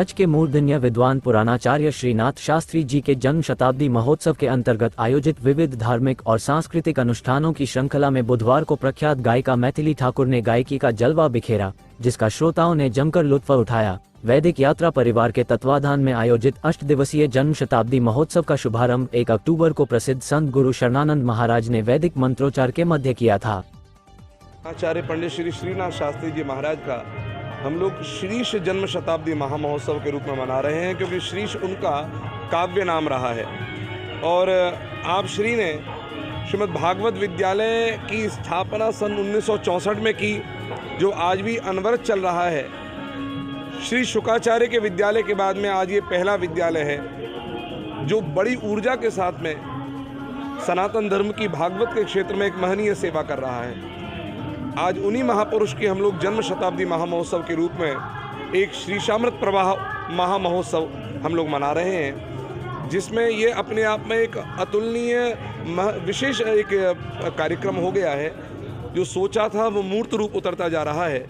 ब्रज के मूर्धन्य विद्वान पुराणाचार्य श्रीनाथ शास्त्री जी के जन्म शताब्दी महोत्सव के अंतर्गत आयोजित विविध धार्मिक और सांस्कृतिक अनुष्ठानों की श्रृंखला में बुधवार को प्रख्यात गायिका मैथिली ठाकुर ने गायकी का जलवा बिखेरा, जिसका श्रोताओं ने जमकर लुत्फ उठाया। वैदिक यात्रा परिवार के तत्वाधान में आयोजित 8 दिवसीय जन्म शताब्दी महोत्सव का शुभारंभ 1 अक्टूबर को प्रसिद्ध संत गुरु शरणानंद महाराज ने वैदिक मंत्रोच्चार के मध्य किया था। आचार्य पंडित श्री श्रीनाथ शास्त्री जी महाराज का हम लोग श्रीश जन्म शताब्दी महामहोत्सव के रूप में मना रहे हैं, क्योंकि श्रीश उनका काव्य नाम रहा है। और आप श्री ने श्रीमद् भागवत विद्यालय की स्थापना सन 1964 में की, जो आज भी अनवरत चल रहा है। श्री शुकाचार्य के विद्यालय के बाद में आज ये पहला विद्यालय है जो बड़ी ऊर्जा के साथ में सनातन धर्म की भागवत के क्षेत्र में एक महनीय सेवा कर रहा है। आज उन्हीं महापुरुष के हम लोग जन्म शताब्दी महामहोत्सव के रूप में एक श्रीशामृत प्रवाह महामहोत्सव हम लोग मना रहे हैं, जिसमें ये अपने आप में एक अतुलनीय विशेष एक कार्यक्रम हो गया है। जो सोचा था वो मूर्त रूप उतरता जा रहा है।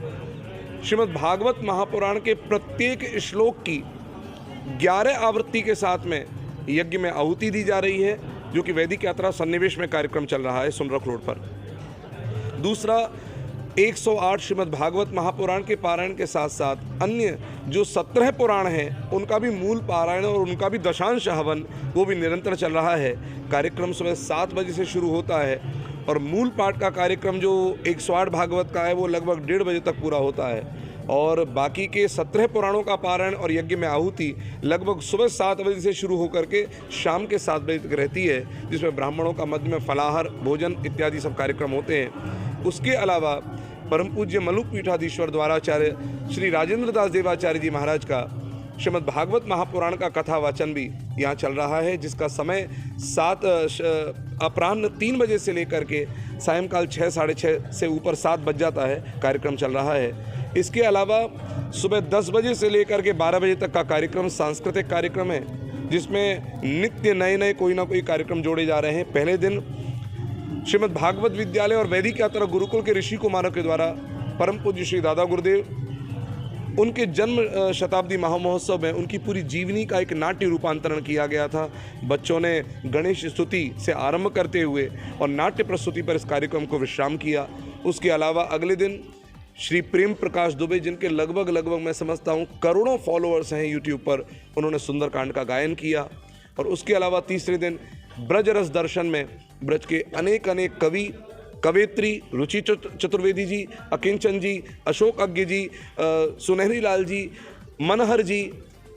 श्रीमद् भागवत महापुराण के प्रत्येक श्लोक की 11 आवृत्ति के साथ में यज्ञ में आहुति दी जा रही है, जो कि वैदिक यात्रा सन्निवेश में कार्यक्रम चल रहा है सुनरख रोड पर। दूसरा, 108 श्रीमद् भागवत महापुराण के पारायण के साथ साथ अन्य जो 17 पुराण हैं उनका भी मूल पारायण और उनका भी दशांश हवन वो भी निरंतर चल रहा है। कार्यक्रम सुबह 7 बजे से शुरू होता है और मूल पाठ का कार्यक्रम जो 108 भागवत का है वो लगभग 1:30 बजे तक पूरा होता है। और बाकी के 17 पुराणों का पारायण और यज्ञ में आहुति लगभग सुबह 7 बजे से शुरू होकर के शाम के 7 बजे तक रहती है, जिसमें ब्राह्मणों का मध्य में फलाहार भोजन इत्यादि सब कार्यक्रम होते हैं। उसके अलावा परम पूज्य मलुक पीठाधीश्वर द्वाराचार्य श्री राजेंद्र दास देवाचार्य जी महाराज का श्रीमद् भागवत महापुराण का कथा वाचन भी यहाँ चल रहा है, जिसका समय अपराह्न 3 बजे से लेकर के सायंकाल 6 साढ़े 6 से ऊपर 7 बज जाता है कार्यक्रम चल रहा है। इसके अलावा सुबह 10 बजे से लेकर के 12 बजे तक का कार्यक्रम सांस्कृतिक कार्यक्रम है, जिसमें नित्य नए कोई ना कोई कार्यक्रम जोड़े जा रहे हैं। पहले दिन श्रीमद् भागवत विद्यालय और वैदिक यात्रा गुरुकुल के ऋषि कुमारों के द्वारा परम पूज्य श्री दादा गुरुदेव उनके जन्म शताब्दी महामहोत्सव में उनकी पूरी जीवनी का एक नाट्य रूपांतरण किया गया था। बच्चों ने गणेश स्तुति से आरंभ करते हुए और नाट्य प्रस्तुति पर इस कार्यक्रम को विश्राम किया। उसके अलावा अगले दिन श्री प्रेम प्रकाश दुबे, जिनके लगभग मैं समझता हूँ करोड़ों फॉलोअर्स हैं यूट्यूब पर, उन्होंने सुंदरकांड का गायन किया। और उसके अलावा तीसरे दिन ब्रज रस दर्शन में ब्रज के अनेक कवि कवयित्री रुचि चतुर्वेदी जी, अकिंचन जी, अशोक अज्ञ जी, सुनहरी लाल जी, मनहर जी,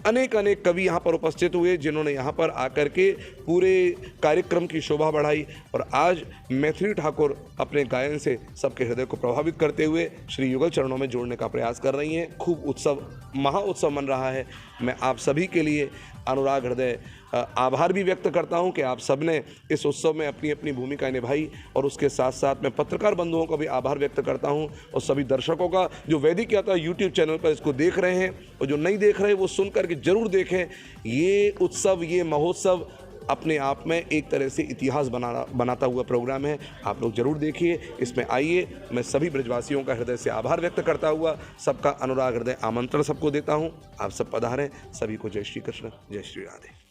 अनेक कवि यहाँ पर उपस्थित हुए, जिन्होंने यहाँ पर आकर के पूरे कार्यक्रम की शोभा बढ़ाई। और आज मैथिली ठाकुर अपने गायन से सबके हृदय को प्रभावित करते हुए श्री युगल चरणों में जोड़ने का प्रयास कर रही हैं। खूब उत्सव महाउत्सव मन रहा है। मैं आप सभी के लिए अनुराग हृदय आभार भी व्यक्त करता हूं कि आप सबने इस उत्सव में अपनी अपनी भूमिका निभाई। और उसके साथ साथ मैं पत्रकार बंधुओं का भी आभार व्यक्त करता हूं, और सभी दर्शकों का जो वैदिक यात्रा यूट्यूब चैनल पर इसको देख रहे हैं, और जो नहीं देख रहे वो सुन करके जरूर देखें। ये उत्सव, ये महोत्सव अपने आप में एक तरह से इतिहास बनाता हुआ प्रोग्राम है। आप लोग जरूर देखिए, इसमें आइए। मैं सभी ब्रजवासियों का हृदय से आभार व्यक्त करता हुआ सबका अनुराग हृदय आमंत्रण सबको देता हूँ। आप सब पधारें। सभी को जय श्री कृष्ण, जय श्री राधे।